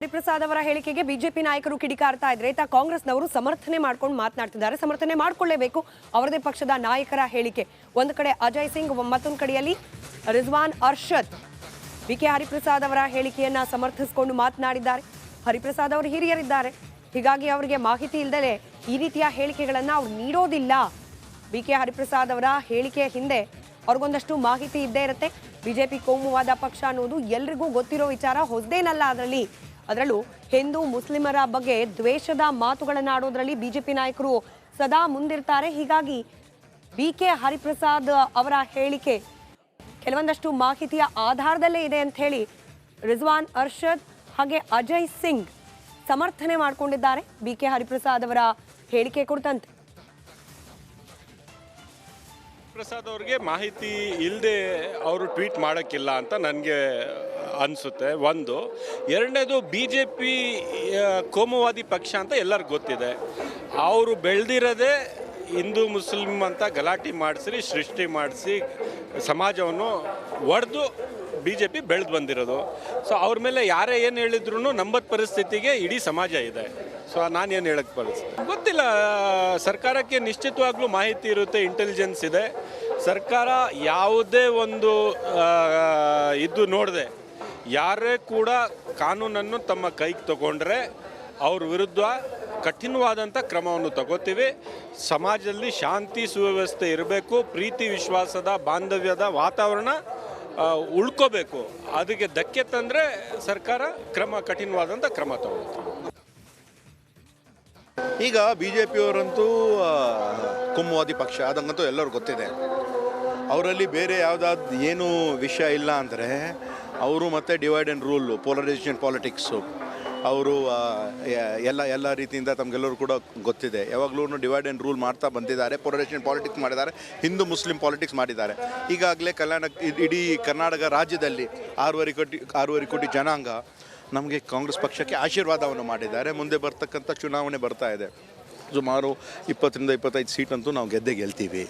ಹರಿಪ್ರಸಾದ್ ಅವರ ಹೇಳಿಕೆಗೆ ಬಿಜೆಪಿ ನಾಯಕರು ಕಿಡಿಕಾರ್ತಾ ಇದ್ರೆ ಕಾಂಗ್ರೆಸ್ನವರು ಸಮರ್ಥನೆ ಮಾಡ್ಕೊಂಡು ಮಾತನಾಡ್ತಿದ್ದಾರೆ. ಸಮರ್ಥನೆ ಮಾಡ್ಕೊಳ್ಳೇಬೇಕು ಅವರದೇ ಪಕ್ಷದ ನಾಯಕರ ಹೇಳಿಕೆ. ಒಂದು ಕಡೆ ಅಜಯ್ ಸಿಂಗ್, ಮತ್ತೊಂದು ಕಡೆಯಲ್ಲಿ ರಿಜ್ವಾನ್ ಅರ್ಷದ್ ಬಿಕೆ ಹರಿಪ್ರಸಾದ್ ಅವರ ಹೇಳಿಕೆಯನ್ನ ಸಮರ್ಥಿಸಿಕೊಂಡು ಮಾತನಾಡಿದ್ದಾರೆ. ಹರಿಪ್ರಸಾದ್ ಅವರು ಹಿರಿಯರಿದ್ದಾರೆ, ಹೀಗಾಗಿ ಅವರಿಗೆ ಮಾಹಿತಿ ಇಲ್ಲದೆ ಈ ರೀತಿಯ ಹೇಳಿಕೆಗಳನ್ನ ಅವ್ರು ನೀಡೋದಿಲ್ಲ. ಬಿಕೆ ಹರಿಪ್ರಸಾದ್ ಅವರ ಹೇಳಿಕೆಯ ಹಿಂದೆ ಅವ್ರಿಗೊಂದಷ್ಟು ಮಾಹಿತಿ ಇದ್ದೇ ಇರುತ್ತೆ. ಬಿಜೆಪಿ ಕೋಮುವಾದ ಪಕ್ಷ ಅನ್ನೋದು ಎಲ್ರಿಗೂ ಗೊತ್ತಿರೋ ವಿಚಾರ, ಹೊಸದೇನಲ್ಲ. ಅದರಲ್ಲೂ ಹಿಂದೂ ಮುಸ್ಲಿಮರ ಬಗ್ಗೆ ದ್ವೇಷದ ಮಾತುಗಳನ್ನು ಆಡೋದ್ರಲ್ಲಿ ಬಿಜೆಪಿ ನಾಯಕರು ಸದಾ ಮುಂದಿರ್ತಾರೆ. ಹೀಗಾಗಿ ಬಿಕೆ ಹರಿಪ್ರಸಾದ್ ಅವರ ಹೇಳಿಕೆ ಕೆಲವೊಂದಷ್ಟು ಮಾಹಿತಿಯ ಆಧಾರದಲ್ಲೇ ಇದೆ ಅಂತ ಹೇಳಿ ರಿಜ್ವಾನ್ ಅರ್ಷದ್ ಹಾಗೆ ಅಜಯ್ ಸಿಂಗ್ ಸಮರ್ಥನೆ ಮಾಡಿಕೊಂಡಿದ್ದಾರೆ ಬಿಕೆ ಹರಿಪ್ರಸಾದ್ ಅವರ ಹೇಳಿಕೆ ಕುರಿತಂತೆ. ಪ್ರಸಾದ್ ಅವ್ರಿಗೆ ಮಾಹಿತಿ ಇಲ್ಲದೆ ಅವರು ಟ್ವೀಟ್ ಮಾಡೋಕ್ಕಿಲ್ಲ ಅಂತ ನನಗೆ ಅನಿಸುತ್ತೆ. ಒಂದು. ಎರಡನೇದು, ಬಿ ಜೆ ಪಿ ಕೋಮುವಾದಿ ಪಕ್ಷ ಅಂತ ಎಲ್ಲರಿಗೂ ಗೊತ್ತಿದೆ. ಅವರು ಬೆಳೆದಿರೋದೇ ಹಿಂದೂ ಮುಸ್ಲಿಮ್ ಅಂತ ಗಲಾಟೆ ಮಾಡಿಸಿ ಸೃಷ್ಟಿ ಮಾಡಿಸಿ ಸಮಾಜವನ್ನು ಒಡೆದು ಬಿ ಜೆ ಪಿ ಬೆಳೆದು ಬಂದಿರೋದು. ಸೊ ಅವ್ರ ಮೇಲೆ ಯಾರೇ ಏನು ಹೇಳಿದ್ರು ನಂಬದ ಪರಿಸ್ಥಿತಿಗೆ ಇಡೀ ಸಮಾಜ ಇದೆ. ಸೊ ನಾನೇನು ಹೇಳಕ್ಕೆ ಪರಿಸ್ಥಿತಿ ಗೊತ್ತಿಲ್ಲ. ಸರ್ಕಾರಕ್ಕೆ ನಿಶ್ಚಿತವಾಗ್ಲೂ ಮಾಹಿತಿ ಇರುತ್ತೆ, ಇಂಟೆಲಿಜೆನ್ಸ್ ಇದೆ. ಸರ್ಕಾರ ಯಾವುದೇ ಒಂದು ಇದು ನೋಡದೆ ಯಾರೇ ಕೂಡ ಕಾನೂನನ್ನು ತಮ್ಮ ಕೈಗೆ ತಗೊಂಡ್ರೆ ಅವ್ರ ವಿರುದ್ಧ ಕಠಿಣವಾದಂಥ ಕ್ರಮವನ್ನು ತಗೋತೀವಿ. ಸಮಾಜದಲ್ಲಿ ಶಾಂತಿ ಸುವ್ಯವಸ್ಥೆ ಇರಬೇಕು, ಪ್ರೀತಿ ವಿಶ್ವಾಸದ ಬಾಂಧವ್ಯದ ವಾತಾವರಣ ಉಳ್ಕೋಬೇಕು. ಅದಕ್ಕೆ ಧಕ್ಕೆ ತಂದರೆ ಸರ್ಕಾರ ಕಠಿಣವಾದಂಥ ಕ್ರಮ ತಗೊಳ್ತೀವಿ. ಈಗ ಬಿ ಜೆ ಪಿಯವರಂತೂ ಕೋಮುವಾದಿ ಪಕ್ಷ ಅದಂತೂ ಎಲ್ಲರಿಗೂ ಗೊತ್ತಿದೆ. ಅವರಲ್ಲಿ ಬೇರೆ ಯಾವುದಾದ್ರು ಏನು ವಿಷಯ ಇಲ್ಲ ಅಂದರೆ ಅವರು ಮತ್ತೆ divide and rule, polarisation politics ಅವರು ಎಲ್ಲ ರೀತಿಯಿಂದ ತಮಗೆಲ್ಲರೂ ಕೂಡ ಗೊತ್ತಿದೆ. ಯಾವಾಗಲೂ ಡಿವೈಡ್ ಆ್ಯಂಡ್ ರೂಲ್ ಮಾಡ್ತಾ ಬಂದಿದ್ದಾರೆ, ಪೋಲರೈಸೇಷನ್ ಪಾಲಿಟಿಕ್ಸ್ ಮಾಡಿದ್ದಾರೆ, ಹಿಂದೂ ಮುಸ್ಲಿಂ ಪಾಲಿಟಿಕ್ಸ್ ಮಾಡಿದ್ದಾರೆ. ಈಗಾಗಲೇ ಇಡೀ ಕರ್ನಾಟಕ ರಾಜ್ಯದಲ್ಲಿ 6.5 ಕೋಟಿ ಜನಾಂಗ ನಮಗೆ ಕಾಂಗ್ರೆಸ್ ಪಕ್ಷಕ್ಕೆ ಆಶೀರ್ವಾದವನ್ನು ಮಾಡಿದ್ದಾರೆ. ಮುಂದೆ ಬರ್ತಕ್ಕಂಥ ಚುನಾವಣೆ ಬರ್ತಾ ಇದೆ, ಸುಮಾರು 20 ರಿಂದ 25 ಸೀಟಂತೂ ನಾವು ಗೆದ್ದೇ ಗೆಲ್ತೀವಿ.